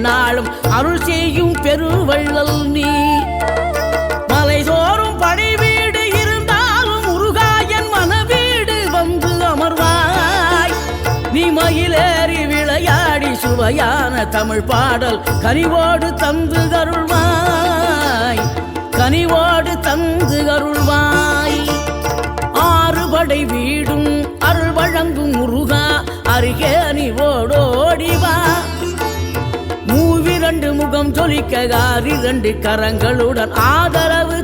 என்னாலும் அருள் செய்யும் பெருவள்ளல் நீ. மலை தோறும் படை வீடு இருந்தாலும் முருகாயன் மனவீடு வந்து அமர்வாய். நீ மயிலேறி விளையாடி சுவையான தமிழ் பாடல் கனிவோடு தந்து அருள்வாய், கனிவோடு தந்து அருள்வாய். ஆறுபடை வீடும் அருள் வழங்கும் முருகா அருகே நீ ஓடோடிவா. மூவிரண்டு முகம் ஜொலிக்க 6 கரங்களுடன் ஆதரவு